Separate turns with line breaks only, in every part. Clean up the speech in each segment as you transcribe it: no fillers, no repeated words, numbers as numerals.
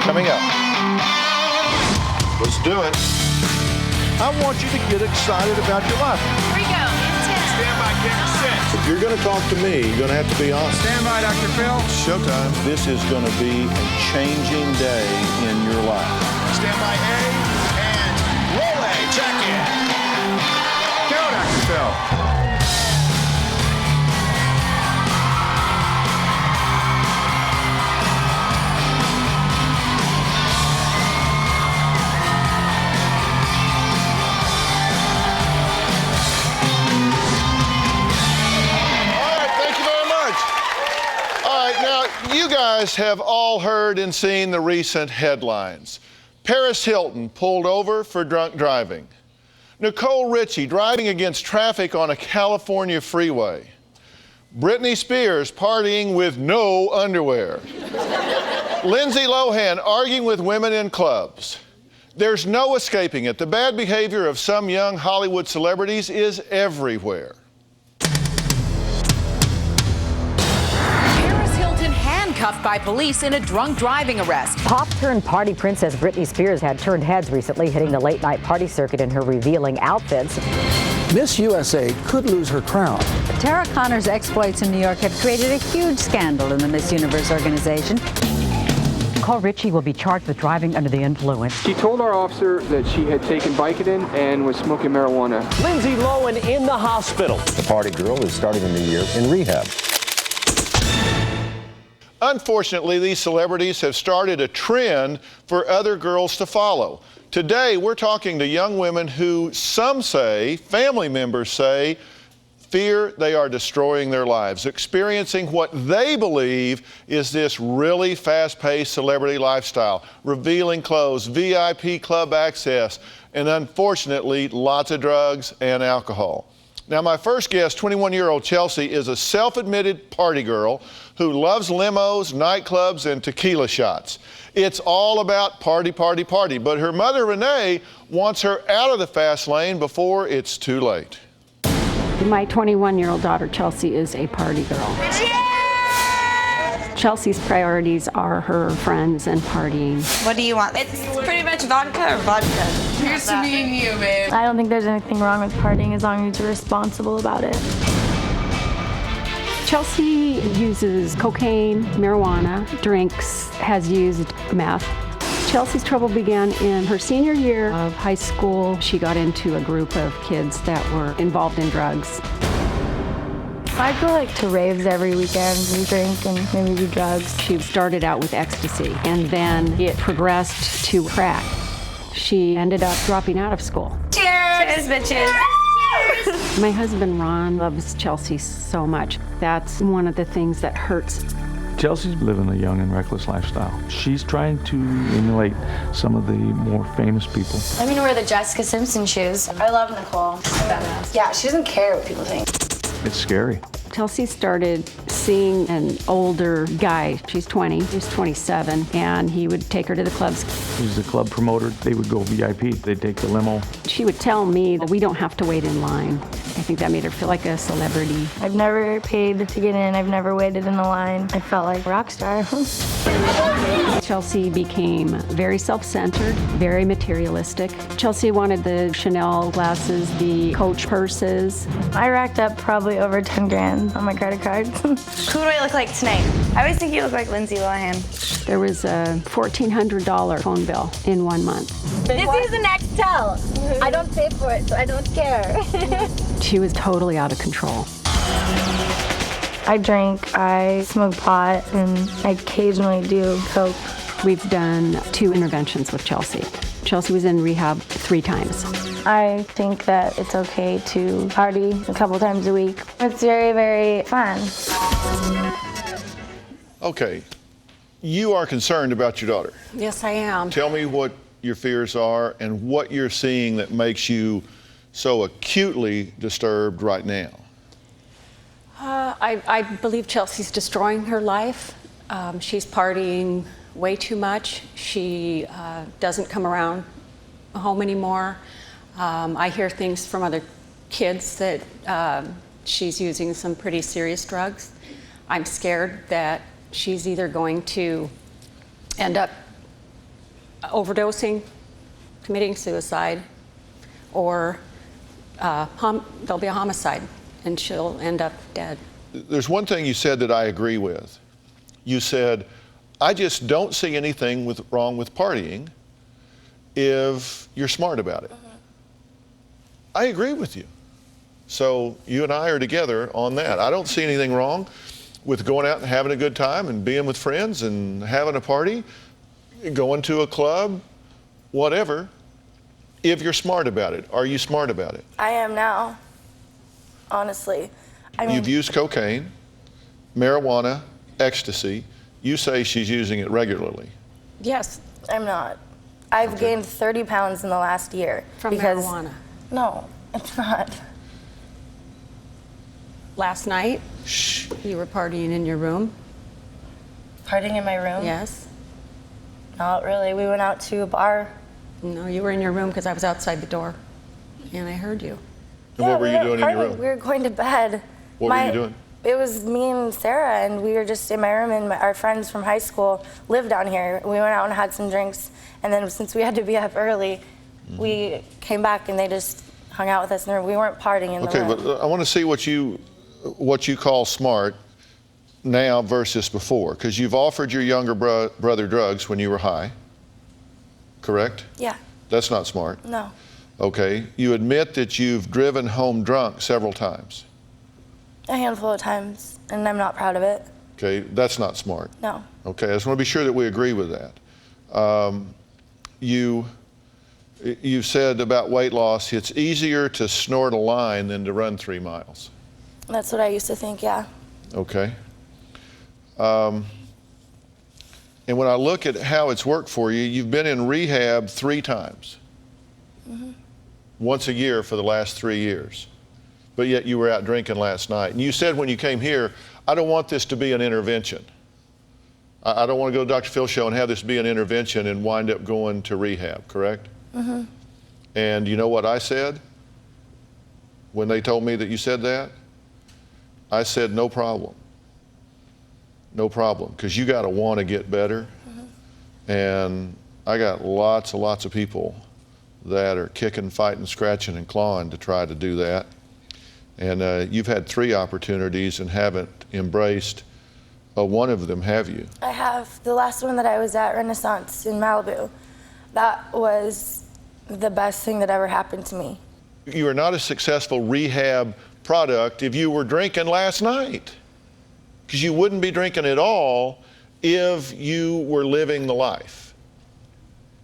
coming up. Let's do it. I want you to get excited about your life.
Here we go.
Stand by, camera 6.
If you're going to talk to me, you're going to have to be honest.
Stand by, Dr. Phil.
Showtime. This is going to be a changing day in your life.
Stand by, A, and roll A. Check in. Go, Dr. Phil.
You guys have all heard and seen the recent headlines. Paris Hilton pulled over for drunk driving. Nicole Richie driving against traffic on a California freeway. Britney Spears partying with no underwear. Lindsay Lohan arguing with women in clubs. There's no escaping it. The bad behavior of some young Hollywood celebrities is everywhere.
Cuffed by police in a drunk driving arrest.
Pop-turned-party princess Britney Spears had turned heads recently, hitting the late-night party circuit in her revealing outfits.
Miss USA could lose her crown.
Tara Connor's exploits in New York have created a huge scandal in the Miss Universe organization.
Nicole Richie will be charged with driving under the influence.
She told our officer that she had taken Vicodin and was smoking marijuana.
Lindsay Lohan in the hospital.
The party girl is starting a new year in rehab.
Unfortunately, these celebrities have started a trend for other girls to follow. Today, we're talking to young women who some say, family members say, fear they are destroying their lives, experiencing what they believe is this really fast-paced celebrity lifestyle, revealing clothes, VIP club access, and unfortunately, lots of drugs and alcohol. Now, my first guest, 21-year-old Chelsea, is a self-admitted party girl who loves limos, nightclubs, and tequila shots. It's all about party, party, party, but her mother, Renee, wants her out of the fast lane before it's too late.
My 21-year-old daughter, Chelsea, is a party girl. Chelsea's priorities are her friends and partying.
What do you want? It's pretty much vodka or vodka.
Here's to me and you, babe.
I don't think there's anything wrong with partying as long as you're responsible about it.
Chelsea uses cocaine, marijuana, drinks, has used meth. Chelsea's trouble began in her senior year of high school. She got into a group of kids that were involved in drugs.
I go to raves every weekend. We drink and maybe do drugs.
She started out with ecstasy and then it progressed to crack. She ended up dropping out of school.
Cheers, bitches.
My husband, Ron, loves Chelsea so much. That's one of the things that hurts.
Chelsea's living a young and reckless lifestyle. She's trying to emulate some of the more famous people.
I'm gonna wear the Jessica Simpson shoes. I love Nicole. Yeah, she doesn't care what people think.
It's scary.
Chelsea started seeing an older guy. She's 20, he's 27, and he would take her to the clubs.
He's a club promoter. They would go VIP. They'd take the limo.
She would tell me that we don't have to wait in line. I think that made her feel like a celebrity.
I've never paid to get in. I've never waited in the line. I felt like a rock star.
Chelsea became very self-centered, very materialistic. Chelsea wanted the Chanel glasses, the Coach purses.
I racked up probably over 10 grand on my credit card.
Who do I look like tonight? I always think you look like Lindsay Lohan.
There was a $1,400 phone bill in 1 month.
This is the Nextel. I don't pay for it, so I don't care.
She was totally out of control.
I drink, I smoke pot, and I occasionally do coke.
We've done 2 interventions with Chelsea. Chelsea was in rehab 3 times.
I think that it's okay to party a couple times a week. It's very, very fun.
Okay, you are concerned about your daughter.
Yes, I am.
Tell me what your fears are and what you're seeing that makes you so acutely disturbed right now.
I believe Chelsea's destroying her life. She's partying way too much. She doesn't come around home anymore. I hear things from other kids that she's using some pretty serious drugs. I'm scared that she's either going to end up overdosing, committing suicide, or there'll be a homicide, and she'll end up dead.
There's one thing you said that I agree with. You said, I just don't see anything wrong with partying if you're smart about it. I agree with you. So you and I are together on that. I don't see anything wrong with going out and having a good time and being with friends and having a party, going to a club, whatever, if you're smart about it. Are you smart about it?
I am now, honestly. I mean,
you've used cocaine, marijuana, ecstasy. You say she's using it regularly.
Yes.
I'm not. I've gained 30 pounds in the last year.
From marijuana?
No, it's not.
Last night, you were partying in your room?
Partying in my room?
Yes.
Not really. We went out to a bar.
No, you were in your room because I was outside the door, and I heard you.
And what were you doing in your room?
We were going to bed.
What were you doing?
It was me and Sarah, and we were just in my room, and our friends from high school live down here. We went out and had some drinks, and then since we had to be up early, we came back and they just hung out with us in the room. We weren't partying in the room.
Okay, but I want to see what you call smart now versus before, because you've offered your younger brother drugs when you were high, correct?
Yeah.
That's not smart.
No.
Okay, you admit that you've driven home drunk several times.
A handful of times, and I'm not proud of it.
Okay, that's not smart.
No.
Okay, I just want to be sure that we agree with that. You said about weight loss, it's easier to snort a line than to run 3 miles.
That's what I used to think, yeah.
Okay. And when I look at how it's worked for you, you've been in rehab 3 times. Once a year for the last 3 years. But yet you were out drinking last night. And you said when you came here, I don't want this to be an intervention. I don't want to go to Dr. Phil's show and have this be an intervention and wind up going to rehab, correct? And you know what I said when they told me that you said that? I said, no problem. No problem, because you got to want to get better. And I got lots and lots of people that are kicking, fighting, scratching, and clawing to try to do that. And you've had 3 opportunities and haven't embraced one of them, have you?
I have. The last one that I was at, Renaissance in Malibu, that was the best thing that ever happened to me.
You are not a successful rehab product if you were drinking last night, because you wouldn't be drinking at all if you were living the life.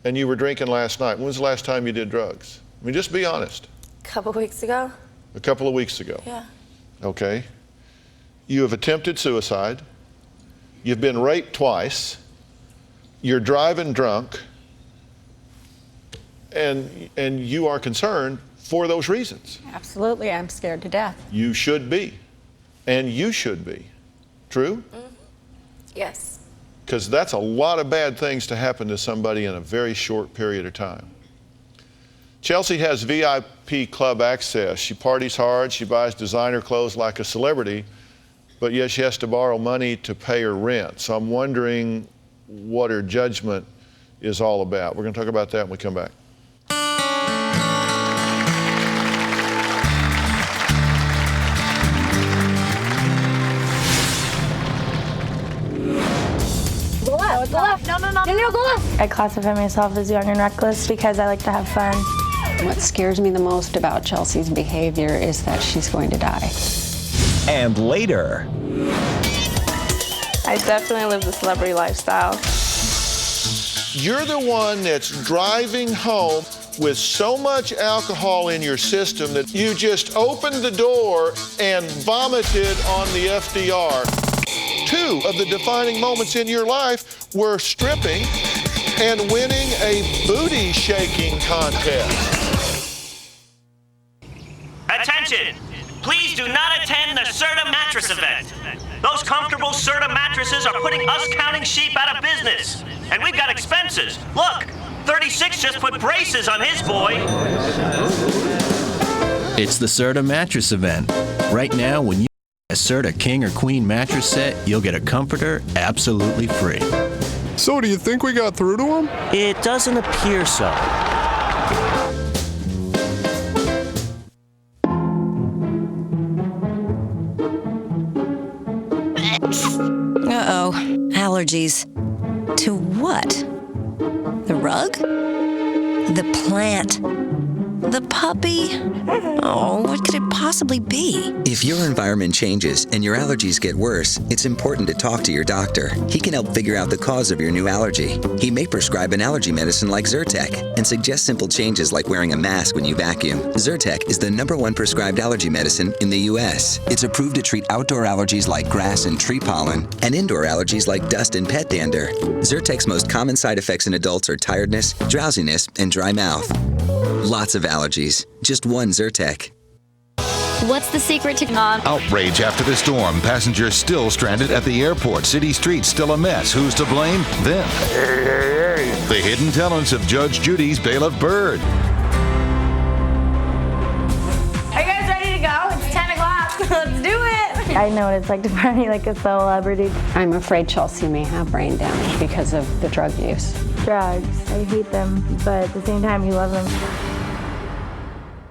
And you were drinking last night. When was the last time you did drugs? I mean, just be honest.
A couple weeks ago.
A couple of weeks ago.
Yeah.
Okay. You have attempted suicide. You've been raped twice. You're driving drunk. And you are concerned for those reasons.
Absolutely, I'm scared to death.
You should be. And you should be. True?
Yes.
Because that's a lot of bad things to happen to somebody in a very short period of time. Chelsea has VIP club access. She parties hard, she buys designer clothes like a celebrity, but yet she has to borrow money to pay her rent. So I'm wondering what her judgment is all about. We're going to talk about that when we come back.
Go left. No, go left. I classify myself as young and reckless because I like to have fun.
What scares me the most about Chelsea's behavior is that she's going to die.
And later.
I definitely live the celebrity lifestyle.
You're the one that's driving home with so much alcohol in your system that you just opened the door and vomited on the FDR. 2 of the defining moments in your life were stripping and winning a booty shaking contest.
Attention! Please do not attend the Serta mattress event. Those comfortable Serta mattresses are putting us counting sheep out of business. And we've got expenses. Look, 36 just put braces on his boy.
It's the Serta mattress event. Right now, when you buy a Serta King or Queen mattress set, you'll get a comforter absolutely free.
So, do you think we got through to him?
It doesn't appear so.
Uh-oh. Allergies. To what? The rug? The plant? The puppy? Oh, what could it possibly be?
If your environment changes and your allergies get worse, it's important to talk to your doctor. He can help figure out the cause of your new allergy. He may prescribe an allergy medicine like Zyrtec and suggest simple changes like wearing a mask when you vacuum. Zyrtec is the #1 prescribed allergy medicine in the U.S. It's approved to treat outdoor allergies like grass and tree pollen and indoor allergies like dust and pet dander. Zyrtec's most common side effects in adults are tiredness, drowsiness, and dry mouth. Lots of allergies. Just one Zyrtec.
What's the secret to non?
Outrage after the storm. Passengers still stranded at the airport. City streets still a mess. Who's to blame? Them. The hidden talents of Judge Judy's bailiff Bird.
Are you guys ready to go? It's 10 o'clock. Let's do it. I know what it's like to party like a celebrity.
I'm afraid Chelsea may have brain damage because of the drug use.
Drugs. I hate them, but at the same time, you love them.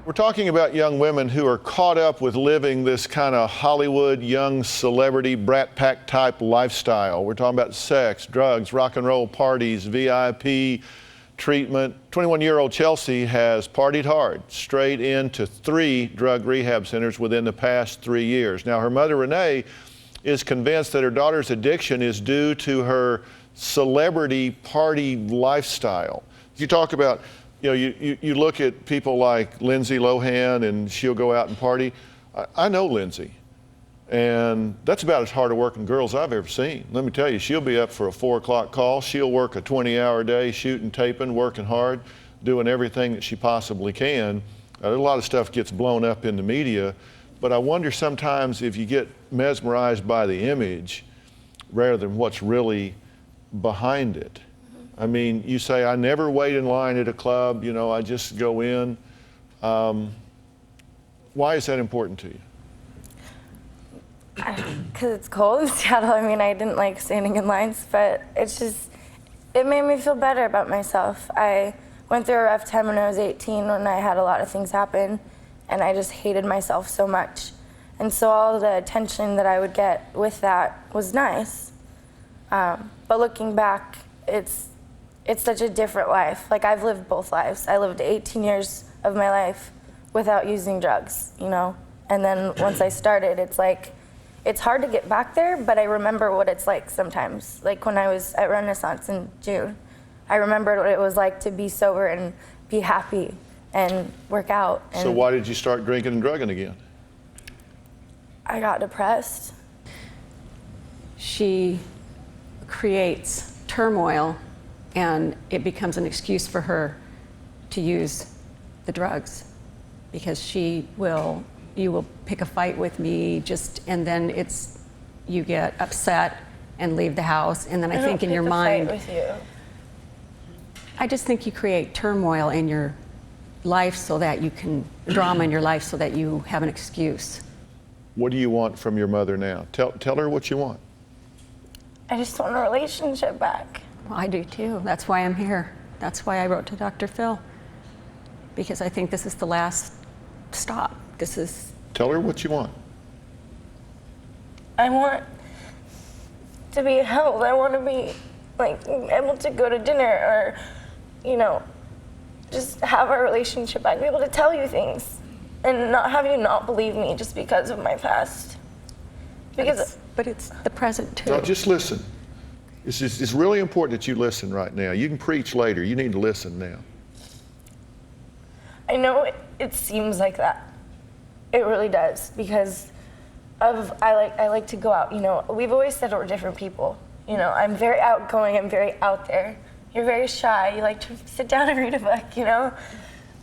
We're talking about young women who are caught up with living this kind of Hollywood young celebrity brat pack type lifestyle. We're talking about sex, drugs, rock and roll parties, VIP treatment. 21-year-old Chelsea has partied hard, straight into 3 drug rehab centers within the past 3 years. Now, her mother, Renee, is convinced that her daughter's addiction is due to her celebrity party lifestyle. You talk about, you know, you look at people like Lindsay Lohan and she'll go out and party. I know Lindsay, and that's about as hard a working girl as I've ever seen. Let me tell you, she'll be up for a 4 o'clock call. She'll work a 20-hour day, shooting, taping, working hard, doing everything that she possibly can. A lot of stuff gets blown up in the media, but I wonder sometimes if you get mesmerized by the image rather than what's really behind it. I mean, you say, I never wait in line at a club, you know, I just go in. Why is that important to you?
Because it's cold in Seattle. I mean, I didn't like standing in lines, but it's just, it made me feel better about myself. I went through a rough time when I was 18 when I had a lot of things happen, and I just hated myself so much. And so all the attention that I would get with that was nice. But looking back, it's such a different life. Like, I've lived both lives. I lived 18 years of my life without using drugs, you know? And then once I started, it's like, it's hard to get back there, but I remember what it's like sometimes. Like when I was at Renaissance in June, I remembered what it was like to be sober and be happy and work out. And
so why did you start drinking and drugging again?
I got depressed.
She creates turmoil, and it becomes an excuse for her to use the drugs, because you will pick a fight with me, and then you get upset and leave the house, and then I think in your mind,
with you.
I just think you create turmoil in your life so that you can, drama in your life so that you have an excuse.
What do you want from your mother now? Tell her what you want.
I just want a relationship back.
Well, I do too. That's why I'm here. That's why I wrote to Dr. Phil, because I think this is the last stop.
Tell her what you want.
I want to be held. I want to be like able to go to dinner, or, you know, just have a relationship. I'd be able to tell you things and not have you not believe me just because of my past.
But it's the present too.
No, just listen. It's really important that you listen right now. You can preach later. You need to listen now.
I know it seems like that. It really does, because I like to go out. You know, we've always said we're different people. You know, I'm very outgoing. I'm very out there. You're very shy. You like to sit down and read a book. You know,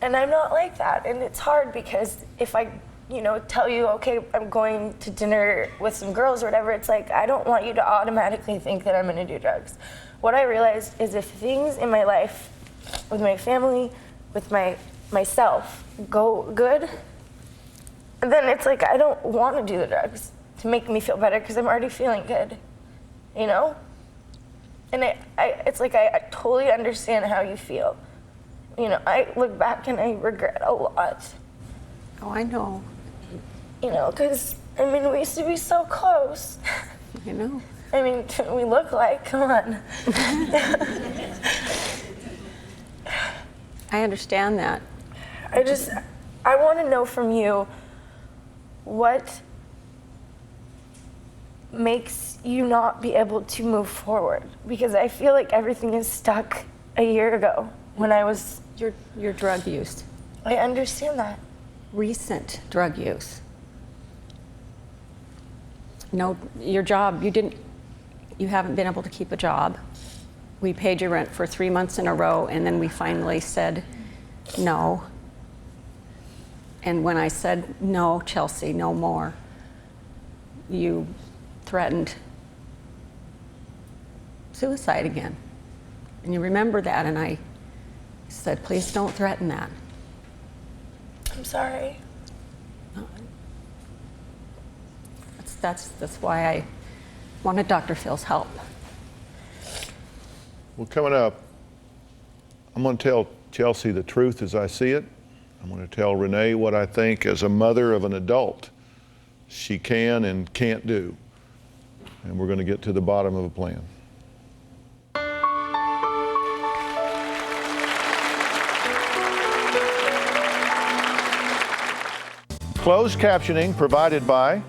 and I'm not like that. And it's hard because if I, you know, tell you, okay, I'm going to dinner with some girls or whatever, it's like, I don't want you to automatically think that I'm going to do drugs. What I realized is if things in my life, with my family, with myself, go good, then it's like I don't want to do the drugs to make me feel better because I'm already feeling good, you know? And it's like I totally understand how you feel. You know, I look back and I regret a lot.
Oh, I know.
You know, because, I mean, we used to be so close.
I know.
I mean, we look like, come on.
I understand that.
I want to know from you what makes you not be able to move forward, because I feel like everything is stuck a year ago when I was
your drug use.
I understand that.
Recent drug use. No, your job, you haven't been able to keep a job. We paid your rent for 3 months in a row, and then we finally said no. And when I said no, Chelsea, no more, you threatened suicide again. And you remember that, and I said, please don't threaten that.
I'm sorry.
That's why I wanted Dr. Phil's help.
Well, coming up, I'm going to tell Chelsea the truth as I see it. I'm going to tell Renee what I think as a mother of an adult she can and can't do. And we're going to get to the bottom of a plan. Closed captioning provided by...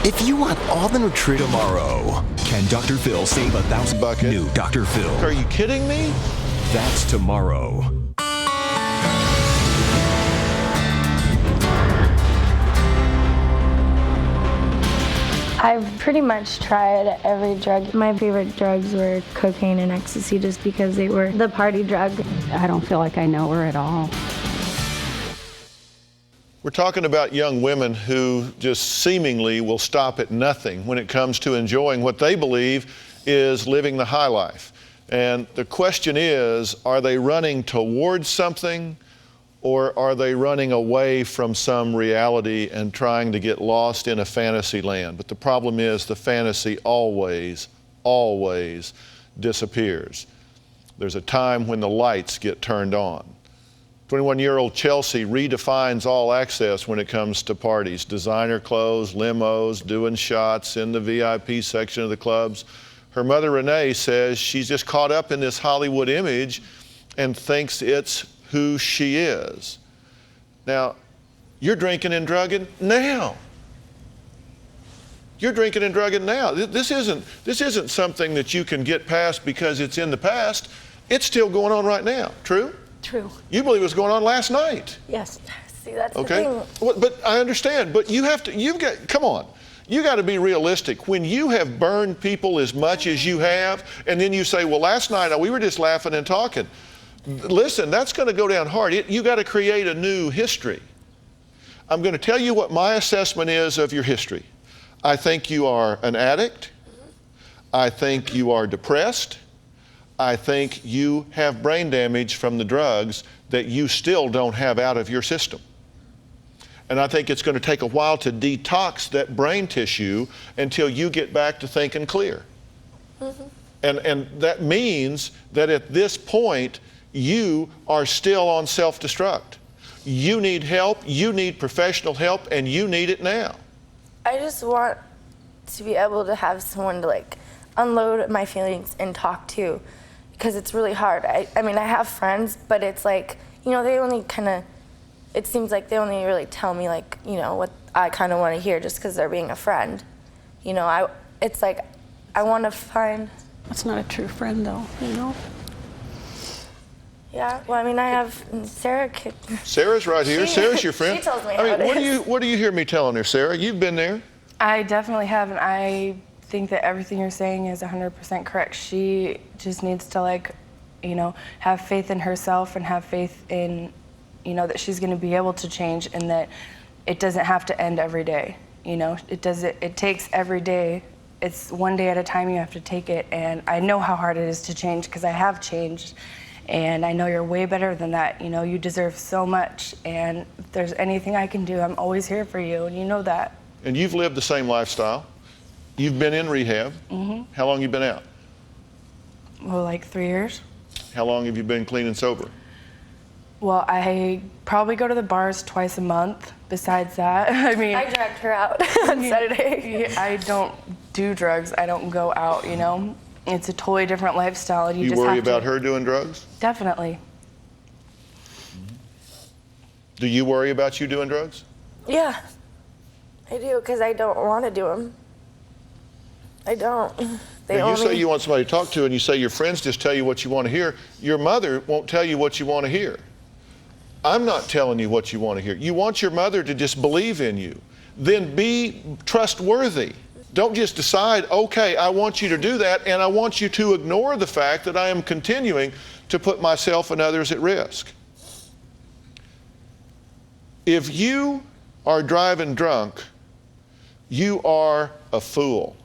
If you want all the nutrition tomorrow, can Dr. Phil save $1,000? New Dr. Phil.
Are you kidding me?
That's tomorrow.
I've pretty much tried every drug. My favorite drugs were cocaine and ecstasy just because they were the party drug.
I don't feel like I know her at all.
We're talking about young women who just seemingly will stop at nothing when it comes to enjoying what they believe is living the high life. And the question is, are they running towards something, or are they running away from some reality and trying to get lost in a fantasy land? But the problem is the fantasy always disappears. There's a time when the lights get turned on. 21-year-old Chelsea redefines all access when it comes to parties. Designer clothes, limos, doing shots in the VIP section of the clubs. Her mother, Renee, says she's just caught up in this Hollywood image and thinks it's who she is. Now, you're drinking and drugging now. You're drinking and drugging now. This isn't something that you can get past because it's in the past. It's still going on right now. True?
True.
You believe it was going on last night.
Yes.
See, that's
okay.
the thing.
Well, but I understand. But come on. You got to be realistic. When you have burned people as much as you have, and then you say, well, last night we were just laughing and talking. Listen, that's going to go down hard. You got to create a new history. I'm going to tell you what my assessment is of your history. I think you are an addict. I think you are depressed. I think you have brain damage from the drugs that you still don't have out of your system. And I think it's going to take a while to detox that brain tissue until you get back to thinking clear. Mm-hmm. And that means that at this point, you are still on self-destruct. You need help, you need professional help, and you need it now.
I just want to be able to have someone to like unload my feelings and talk to, because it's really hard. I mean, I have friends, but it's like, you know, they only kind of, it seems like they only really tell me like, you know, what I kind of want to hear just because they're being a friend. You know, it's like, I want to find.
That's not a true friend though, you know?
Yeah, well, I mean, I have Sarah.
Sarah's right here. Sarah's your friend.
She tells me how it is.
What do you hear me telling her, Sarah? You've been there.
I definitely have, and I think that everything you're saying is 100% correct. She just needs to, like, you know, have faith in herself and have faith in, you know, that she's going to be able to change, and that it doesn't have to end every day. You know, it takes every day. It's one day at a time. You have to take it, and I know how hard it is to change because I have changed. And I know you're way better than that. You know, you deserve so much. And if there's anything I can do, I'm always here for you, and you know that.
And you've lived the same lifestyle. You've been in rehab.
Mm-hmm.
How long you been out?
Well, like 3 years.
How long have you been clean and sober?
Well, I probably go to the bars twice a month. Besides that, I mean,
I dragged her out on Saturday.
I don't do drugs. I don't go out, you know. It's a totally different lifestyle. And
You
just
worry
have
about
to,
her doing drugs?
Definitely.
Do you worry about you doing drugs?
Yeah, I do, because I don't want to do them. I don't.
You say you want somebody to talk to, and you say your friends just tell you what you want to hear. Your mother won't tell you what you want to hear. I'm not telling you what you want to hear. You want your mother to just believe in you. Then be trustworthy. Don't just decide, okay, I want you to do that, and I want you to ignore the fact that I am continuing to put myself and others at risk. If you are driving drunk, you are a fool.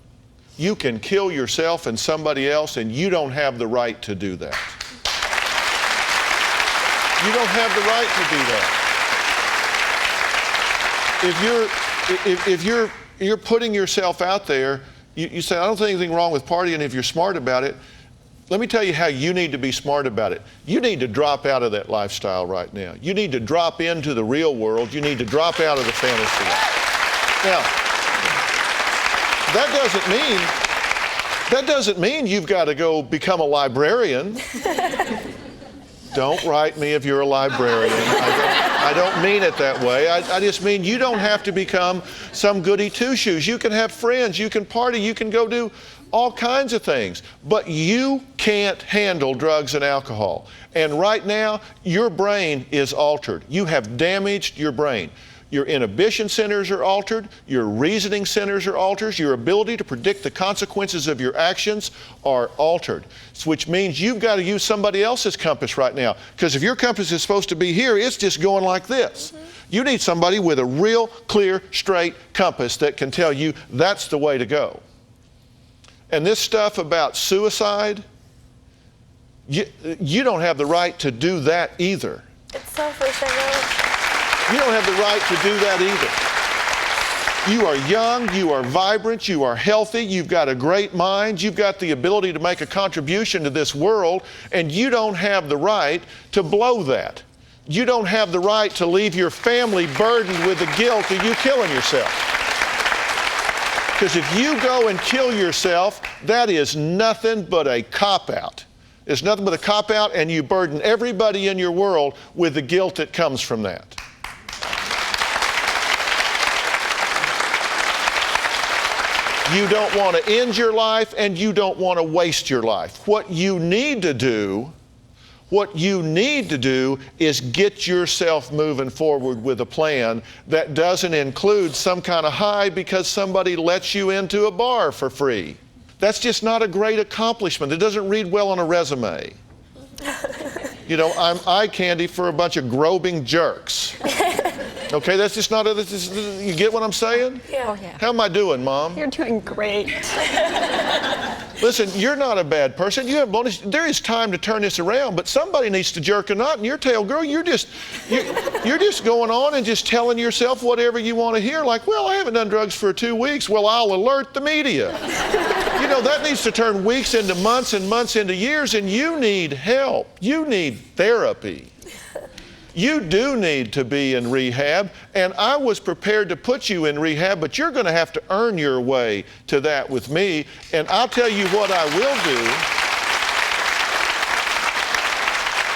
You can kill yourself and somebody else, and you don't have the right to do that. You don't have the right to do that. If you're putting yourself out there, you say, I don't think anything wrong with partying if you're smart about it. Let me tell you how you need to be smart about it. You need to drop out of that lifestyle right now. You need to drop into the real world. You need to drop out of the fantasy. Now, that doesn't mean you've got to go become a librarian. Don't write me if you're a librarian. I don't mean it that way. I just mean you don't have to become some goody two-shoes. You can have friends, you can party, you can go do all kinds of things, but you can't handle drugs and alcohol. And right now, your brain is altered. You have damaged your brain. Your inhibition centers are altered, your reasoning centers are altered, your ability to predict the consequences of your actions are altered, which means you've got to use somebody else's compass right now. Because if your compass is supposed to be here, it's just going like this. You need somebody with a real, clear, straight compass that can tell you that's the way to go. And this stuff about suicide, you don't have the right to do that either.
It's selfish, I know.
You don't have the right to do that either. You are young, you are vibrant, you are healthy, you've got a great mind, you've got the ability to make a contribution to this world, and you don't have the right to blow that. You don't have the right to leave your family burdened with the guilt of you killing yourself. Because if you go and kill yourself, that is nothing but a cop-out. It's nothing but a cop-out, and you burden everybody in your world with the guilt that comes from that. You don't want to end your life, and you don't want to waste your life. What you need to do is get yourself moving forward with a plan that doesn't include some kind of high because somebody lets you into a bar for free. That's just not a great accomplishment. It doesn't read well on a resume. You know, I'm eye candy for a bunch of groping jerks. Okay, that's just not you get what I'm saying?
Yeah.
Oh, yeah.
How am I doing, Mom?
You're doing great.
Listen, you're not a bad person. You have bonus. There is time to turn this around, but somebody needs to jerk a knot in your tail, girl. You're just going on and just telling yourself whatever you want to hear. Like, well, I haven't done drugs for 2 weeks. Well, I'll alert the media. You know, that needs to turn weeks into months and months into years, and you need help. You need therapy. You do need to be in rehab, and I was prepared to put you in rehab, but you're going to have to earn your way to that with me. And I'll tell you what I will do.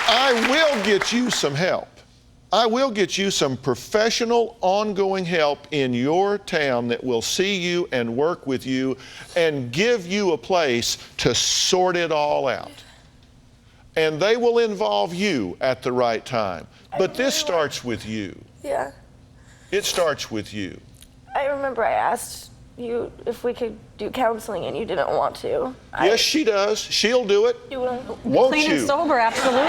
I will get you some help. I will get you some professional, ongoing help in your town that will see you and work with you and give you a place to sort it all out. And they will involve you at the right time. But this starts with you.
Yeah.
It starts with you.
I remember I asked you if we could do counseling and you didn't want to.
Yes, she does. She'll do it.
You will?
Won't
Clean
you?
and sober, absolutely.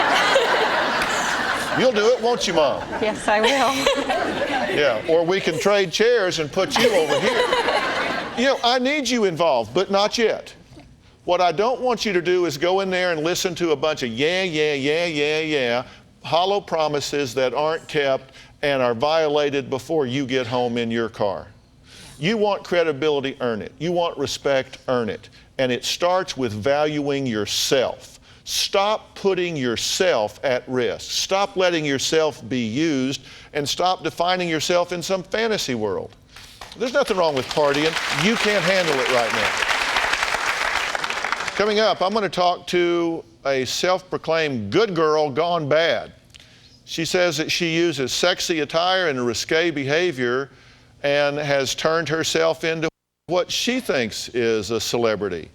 You'll do it, won't you, Mom?
Yes, I will.
Yeah, or we can trade chairs and put you over here. You know, I need you involved, but not yet. What I don't want you to do is go in there and listen to a bunch of hollow promises that aren't kept and are violated before you get home in your car. You want credibility, earn it. You want respect, earn it. And it starts with valuing yourself. Stop putting yourself at risk. Stop letting yourself be used, and stop defining yourself in some fantasy world. There's nothing wrong with partying. You can't handle it right now. Coming up, I'm going to talk to a self-proclaimed good girl gone bad. She says that she uses sexy attire and risque behavior and has turned herself into what she thinks is a celebrity.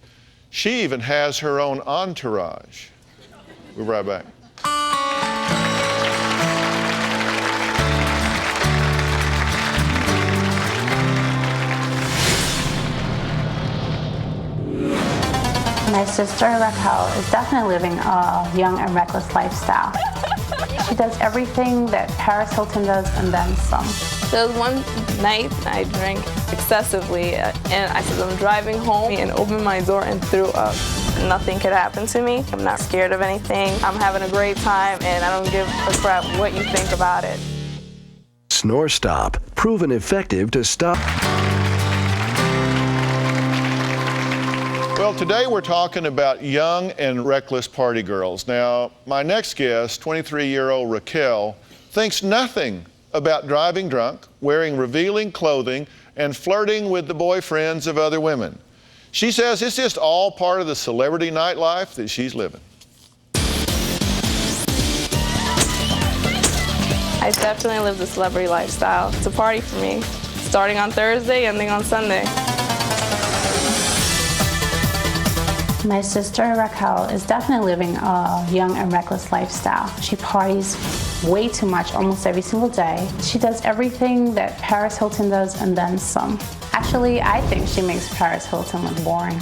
She even has her own entourage. We'll be right back.
My sister Raquel is definitely living a young and reckless lifestyle. She does everything that Paris Hilton does and then some.
There was one night I drank excessively, and I said I'm driving home and opened my door and threw up. Nothing could happen to me. I'm not scared of anything. I'm having a great time, and I don't give a crap what you think about it.
Snore Stop, proven effective to stop.
Well, today we're talking about young and reckless party girls. Now, my next guest, 23-year-old Raquel, thinks nothing about driving drunk, wearing revealing clothing, and flirting with the boyfriends of other women. She says it's just all part of the celebrity nightlife that she's living.
I definitely live the celebrity lifestyle. It's a party for me, starting on Thursday, ending on Sunday.
My sister Raquel is definitely living a young and reckless lifestyle. She parties way too much almost every single day. She does everything that Paris Hilton does and then some. Actually, I think she makes Paris Hilton look boring.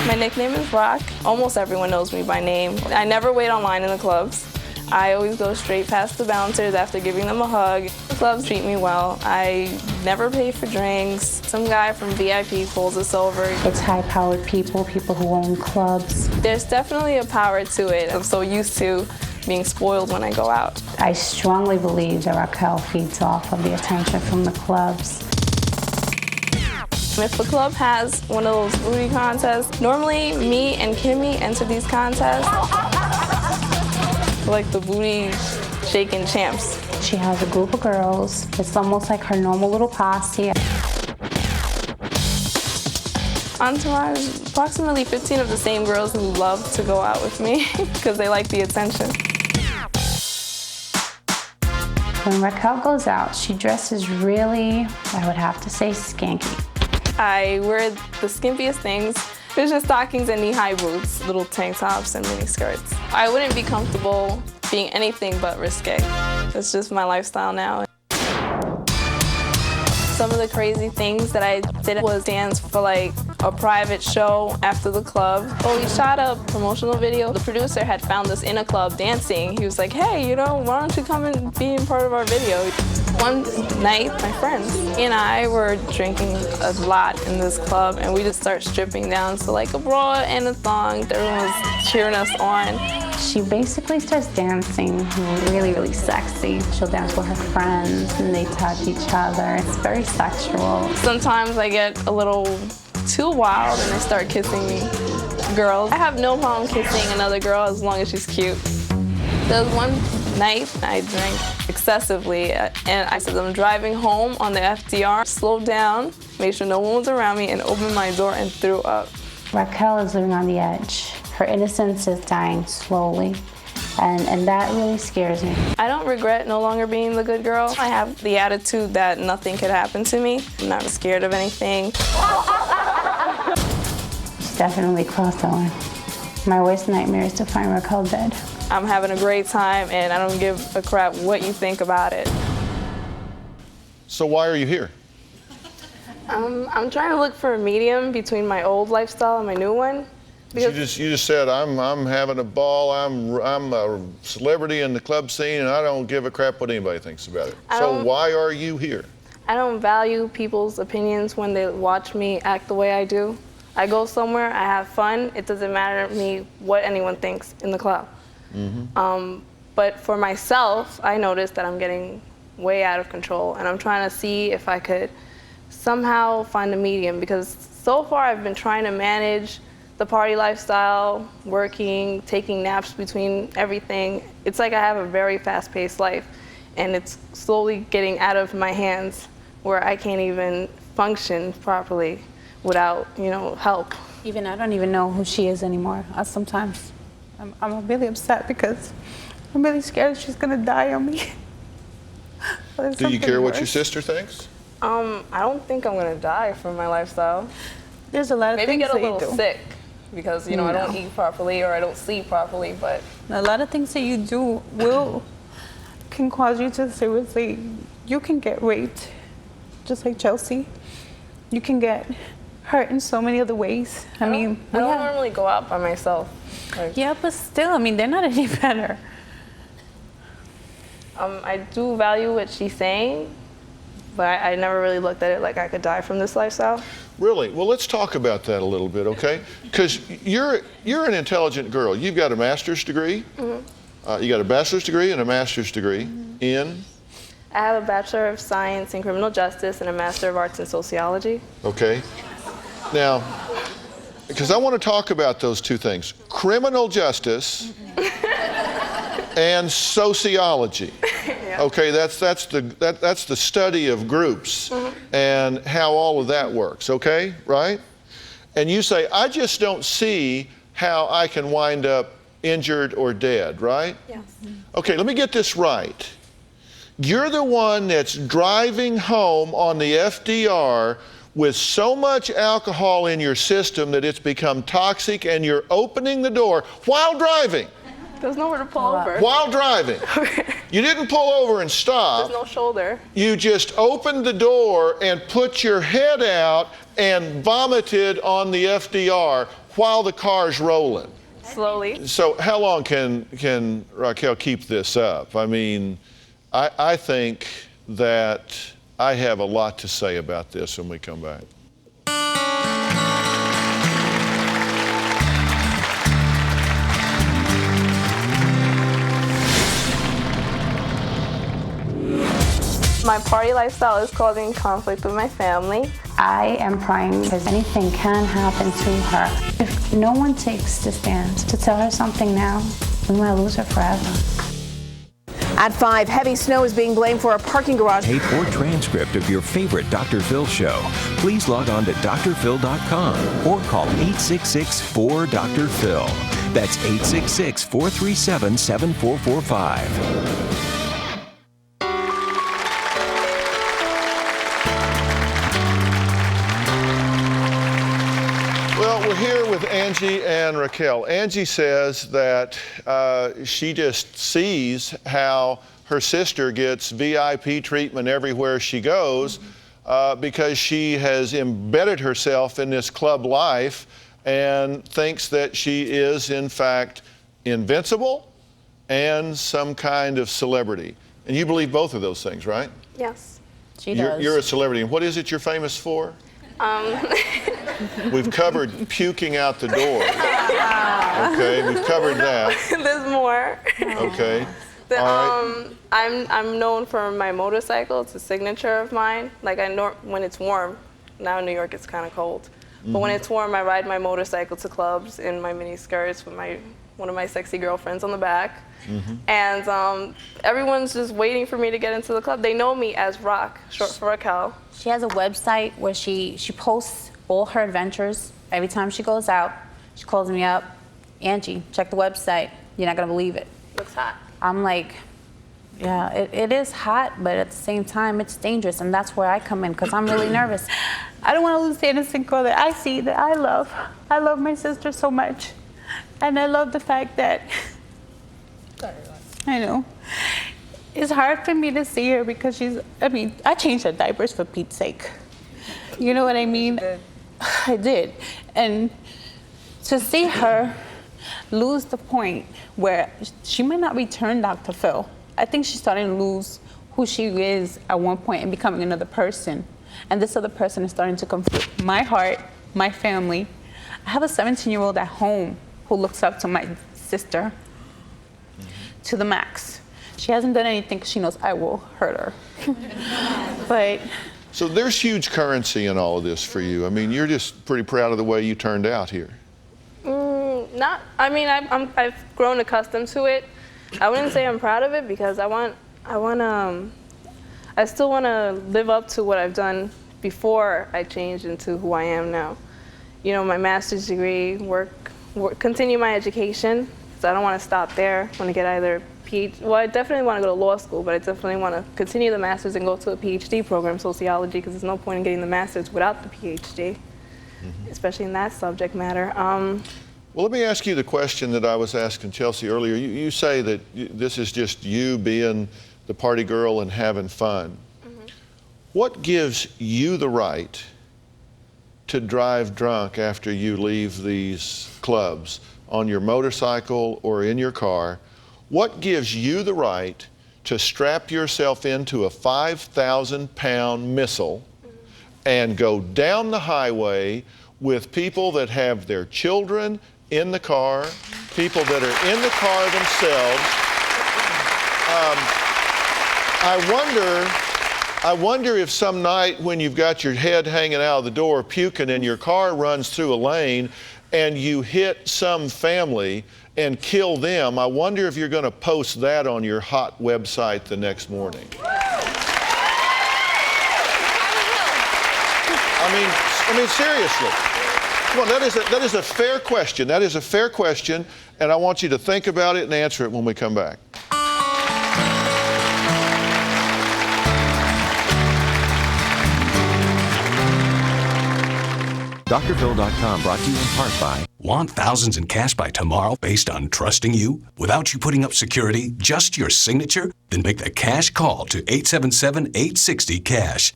My nickname is Rock. Almost everyone knows me by name. I never wait online in the clubs. I always go straight past the bouncers after giving them a hug. The clubs treat me well. I never pay for drinks. Some guy from VIP pulls us over.
It's high-powered people who own clubs.
There's definitely a power to it. I'm so used to being spoiled when I go out.
I strongly believe that Raquel feeds off of the attention from the clubs.
If a club has one of those booty contests, normally me and Kimmy enter these contests. Like the booty shaking champs.
She has a group of girls. It's almost like her normal little posse.
Entourage, approximately 15 of the same girls who love to go out with me because they like the attention.
When Raquel goes out, she dresses really, I would have to say, skanky.
I wear the skimpiest things. It's just stockings and knee-high boots, little tank tops and mini skirts. I wouldn't be comfortable being anything but risque. It's just my lifestyle now. Some of the crazy things that I did was dance for like a private show after the club. Well, we shot a promotional video. The producer had found us in a club dancing. He was like, hey, why don't you come and be part of our video? One night, my friends and I were drinking a lot in this club, and we just start stripping down to like a bra and a thong. Everyone was cheering us on.
She basically starts dancing really, really sexy. She'll dance with her friends, and they touch each other. It's very sexual.
Sometimes I get a little too wild, and I start kissing girls. I have no problem kissing another girl as long as she's cute. There was one night I drank excessively, and I said I'm driving home on the FDR, slowed down, made sure no one was around me, and opened my door and threw up.
Raquel is living on the edge. Her innocence is dying slowly, and that really scares me.
I don't regret no longer being the good girl. I have the attitude that nothing could happen to me. I'm not scared of anything.
She's definitely close to one. My worst nightmare is to find Raquel dead.
I'm having a great time, and I don't give a crap what you think about it.
So why are you here?
I'm trying to look for a medium between my old lifestyle and my new one.
You just said I'm having a ball. I'm a celebrity in the club scene, and I don't give a crap what anybody thinks about it. So why are you here?
I don't value people's opinions when they watch me act the way I do. I go somewhere, I have fun. It doesn't matter to me what anyone thinks in the club. Mm-hmm. But for myself, I noticed that I'm getting way out of control, and I'm trying to see if I could somehow find a medium, because so far I've been trying to manage the party lifestyle, working, taking naps between everything. It's like I have a very fast-paced life, and it's slowly getting out of my hands where I can't even function properly without, help.
Even I don't even know who she is anymore. Sometimes I'm really upset because I'm really scared she's gonna die on me.
Do you care what your sister thinks?
I don't think I'm gonna die from my lifestyle.
There's a lot of
maybe
things
get a
that
little
you do.
sick because I don't eat properly or I don't sleep properly. But
a lot of things that you do can cause you to seriously. You can get raped, just like Chelsea. You can get hurt in so many other ways. I mean,
I don't normally go out by myself.
Yeah, but still, I mean, they're not any better.
I do value what she's saying, but I never really looked at it like I could die from this lifestyle.
Really? Well, let's talk about that a little bit, okay? Because you're an intelligent girl. You've got a master's degree. Mm-hmm. You got a bachelor's degree and a master's degree in?
I have a Bachelor of Science in Criminal Justice and a Master of Arts in Sociology.
Okay. Now, because I want to talk about those two things, criminal justice and sociology. Yeah. Okay, that's the study of groups and how all of that works, okay, right? And you say, I just don't see how I can wind up injured or dead, right?
Yes.
Okay, let me get this right. You're the one that's driving home on the FDR with so much alcohol in your system that it's become toxic, and you're opening the door while driving.
There's nowhere to pull over.
While driving. You didn't pull over and stop.
There's no shoulder.
You just opened the door and put your head out and vomited on the FDR while the car's rolling.
Slowly.
So how long can Raquel keep this up? I mean, I think that I have a lot to say about this when we come back.
My party lifestyle is causing conflict with my family.
I am praying because anything can happen to her. If no one takes the stand to tell her something now, we might lose her forever.
At 5, heavy snow is being blamed for a parking garage.
Tape or transcript of your favorite Dr. Phil show. Please log on to drphil.com or call 866-4-DR-PHIL. That's 866-437-7445.
Well, we're here with Angie and Raquel. Angie says that she just sees how her sister gets VIP treatment everywhere she goes because she has embedded herself in this club life and thinks that she is, in fact, invincible and some kind of celebrity. And you believe both of those things, right?
Yes.
She does.
You're a celebrity. And what is it you're famous for? We've covered puking out the door. Okay, we've covered that.
There's more.
Okay.
All right. I'm known for my motorcycle. It's a signature of mine. Like when it's warm. Now in New York it's kind of cold. But when it's warm, I ride my motorcycle to clubs in my mini skirts with one of my sexy girlfriends on the back. And everyone's just waiting for me to get into the club. They know me as Rock, short for Raquel.
She has a website where she posts all her adventures. Every time she goes out, she calls me up. Angie, check the website. You're not gonna believe it.
Looks hot.
I'm like, yeah, it is hot, but at the same time, it's dangerous, and that's where I come in, because I'm really nervous. I don't want to lose the innocent girl that I see, that I love. I love my sister so much, and I love the fact that, I know, it's hard for me to see her because I changed her diapers for Pete's sake. You know what I mean? I did. And to see her lose the point where she might not return Dr. Phil. I think she's starting to lose who she is at one point and becoming another person. And this other person is starting to conflict my heart, my family. I have a 17-year-old at home who looks up to my sister to the max.
She hasn't done anything because she knows I will hurt her. But
so there's huge currency in all of this for you. I mean, you're just pretty proud of the way you turned out here.
Not. I mean, I've grown accustomed to it. I wouldn't say I'm proud of it because I still want to live up to what I've done before I changed into who I am now. You know, my master's degree, continue my education. So I don't want to stop there. I want to get either PhD. Well, I definitely want to go to law school, but I definitely want to continue the master's and go to a PhD program, sociology, because there's no point in getting the master's without the PhD, especially in that subject matter.
Well, let me ask you the question that I was asking Chelsea earlier. You say that this is just you being the party girl and having fun. What gives you the right to drive drunk after you leave these clubs on your motorcycle or in your car? What gives you the right to strap yourself into a 5,000-pound missile and go down the highway with people that have their children in the car, people that are in the car themselves? I wonder if some night when you've got your head hanging out of the door puking and your car runs through a lane and you hit some family and kill them, I wonder if you're going to post that on your hot website the next morning. I mean, seriously. Come on, that is a fair question. That is a fair question, and I want you to think about it and answer it when we come back.
DrPhil.com brought to you in part by... Want thousands in cash by tomorrow based on trusting you? Without you putting up security, just your signature? Then make the cash call to 877-860-CASH.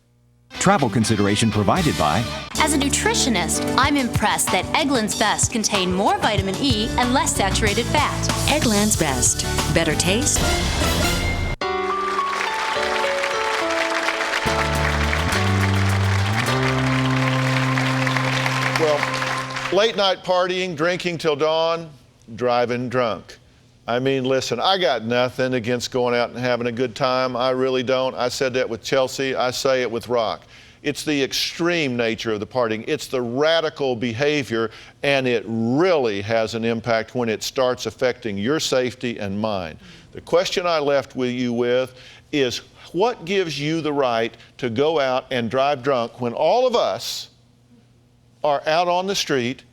Travel consideration provided by...
As a nutritionist, I'm impressed that Eggland's Best contain more vitamin E and less saturated fat.
Eggland's Best. Better taste.
Well, late night partying, drinking till dawn, driving drunk. I mean, listen, I got nothing against going out and having a good time. I really don't. I said that with Chelsea. I say it with Rock. It's the extreme nature of the partying. It's the radical behavior, and it really has an impact when it starts affecting your safety and mine. The question I left with you with is, what gives you the right to go out and drive drunk when all of us are out on the street,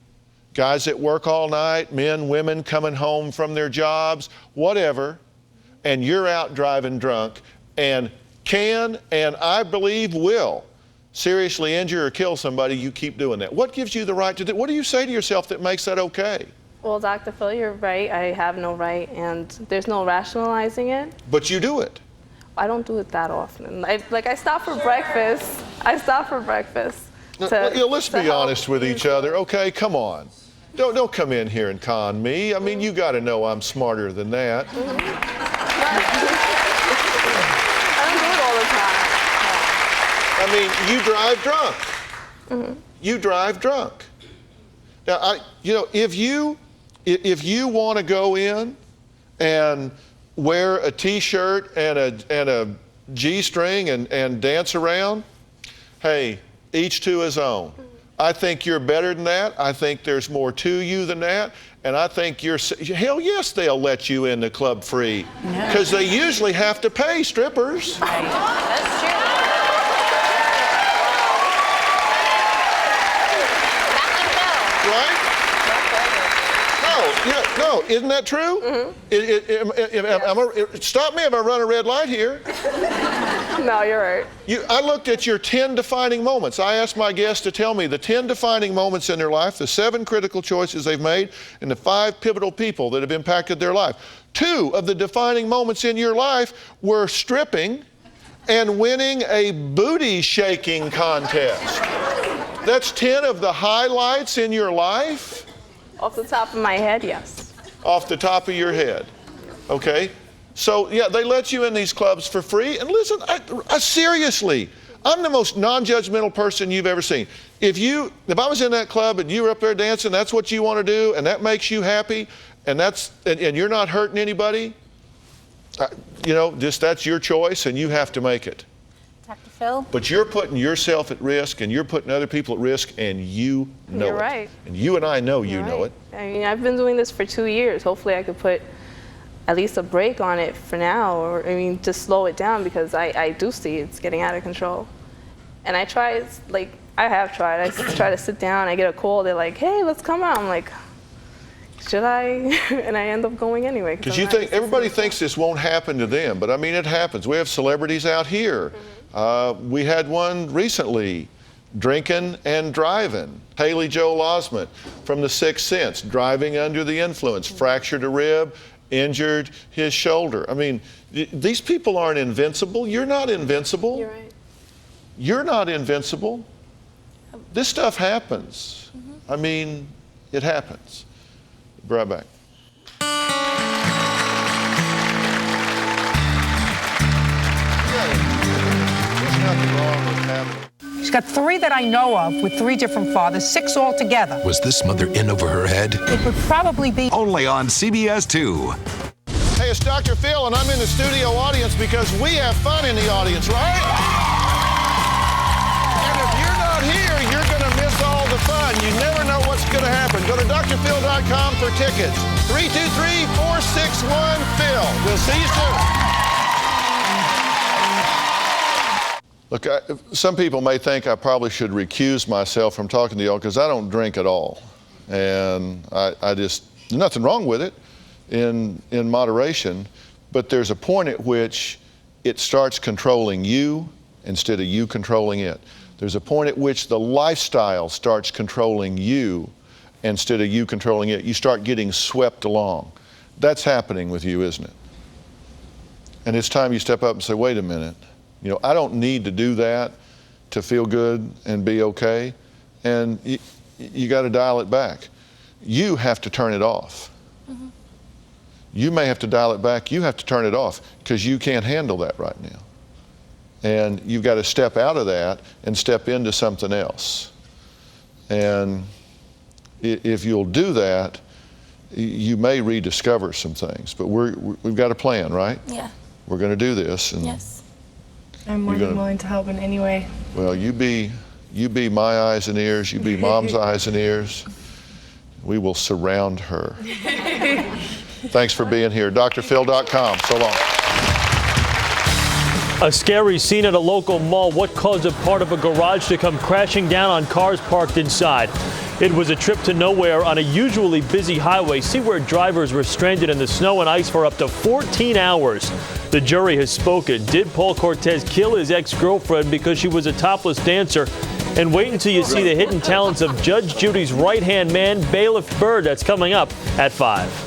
guys that work all night, men, women coming home from their jobs, whatever, and you're out driving drunk and can, and I believe will, seriously injure or kill somebody, you keep doing that. What gives you the right to do? What do you say to yourself that makes that okay?
Well, Dr. Phil, you're right. I have no right, and there's no rationalizing it.
But you do it.
I don't do it that often. I stop for breakfast.
Now, let's be honest with each other, okay? Come on. Don't come in here and con me. I mean, you got to know I'm smarter than that.
I don't do it all the time.
I mean, you drive drunk. You drive drunk. Now, if you want to go in and wear a T-shirt and a G-string and dance around, hey, each to his own. I think you're better than that. I think there's more to you than that. And I think hell yes, they'll let you in the club free. Because they usually have to pay strippers.
Right. That's true.
Right? No, isn't that true? Stop me if I run a red light here.
No, you're right.
I looked at your 10 defining moments. I asked my guests to tell me the 10 defining moments in their life, the 7 critical choices they've made, and the 5 pivotal people that have impacted their life. 2 of the defining moments in your life were stripping and winning a booty shaking contest. That's 10 of the highlights in your life?
Off the top of my head, yes.
Off the top of your head. Okay. So, yeah, they let you in these clubs for free. And listen, I seriously, I'm the most non-judgmental person you've ever seen. If I was in that club and you were up there dancing, that's what you want to do, and that makes you happy, and you're not hurting anybody, You know, just that's your choice, and you have to make it.
Dr. Phil?
But you're putting yourself at risk, and you're putting other people at risk, and you know it.
You're right.
And you and I know you know it.
I mean, I've been doing this for 2 years. Hopefully I could put at least a break on it for now, or I mean, just slow it down, because I do see it's getting out of control. And I try, like, I have tried. I try to sit down, I get a call, they're like, hey, let's come out. I'm like, should I? And I end up going anyway.
Because you think, everybody thinks this won't happen to them, but I mean, it happens. We have celebrities out here. We had one recently, drinking and driving. Haley Joel Osment from The Sixth Sense, driving under the influence, fractured a rib, injured his shoulder. I mean, these people aren't invincible. You're not invincible.
You're right.
You're not invincible. This stuff happens. I mean, it happens. Be right back. There's nothing wrong with having.
She's got 3 that I know of with 3 different fathers, 6 altogether.
Was this mother in over her head?
It would probably be
Only on CBS 2.
Hey, it's Dr. Phil, and I'm in the studio audience because we have fun in the audience, right? And if you're not here, you're going to miss all the fun. You never know what's going to happen. Go to drphil.com for tickets. 323-461-PHIL. We'll see you soon. Look, some people may think I probably should recuse myself from talking to y'all because I don't drink at all. And I just, there's nothing wrong with it in moderation, but there's a point at which it starts controlling you instead of you controlling it. There's a point at which the lifestyle starts controlling you instead of you controlling it. You start getting swept along. That's happening with you, isn't it? And it's time you step up and say, wait a minute. You know, I don't need to do that to feel good and be okay. And you got to dial it back. You have to turn it off. Mm-hmm. You may have to dial it back. You have to turn it off because you can't handle that right now. And you've got to step out of that and step into something else. And if you'll do that, you may rediscover some things. But we've got a plan, right?
Yeah.
We're going to do this. And
yes.
I'm more than willing to help in any way.
Well, you be my eyes and ears. You be Mom's eyes and ears. We will surround her. Thanks for being here. drphil.com. So long.
A scary scene at a local mall. What caused a part of a garage to come crashing down on cars parked inside? It was a trip to nowhere on a usually busy highway. See where drivers were stranded in the snow and ice for up to 14 hours. The jury has spoken. Did Paul Cortez kill his ex-girlfriend because she was a topless dancer? And wait until you see the hidden talents of Judge Judy's right-hand man, Bailiff Byrd. That's coming up at 5.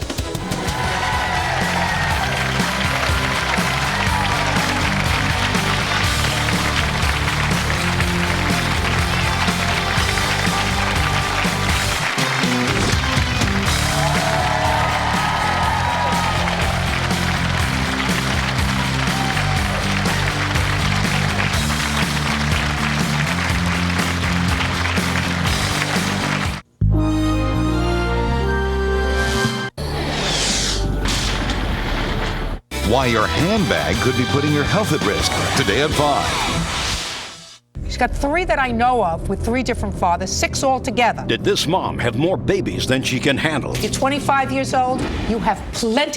Why your handbag could be putting your health at risk. Today at 5.
She's got 3 that I know of with 3 different fathers, 6 altogether.
Did this mom have more babies than she can handle?
You're 25 years old. You have plenty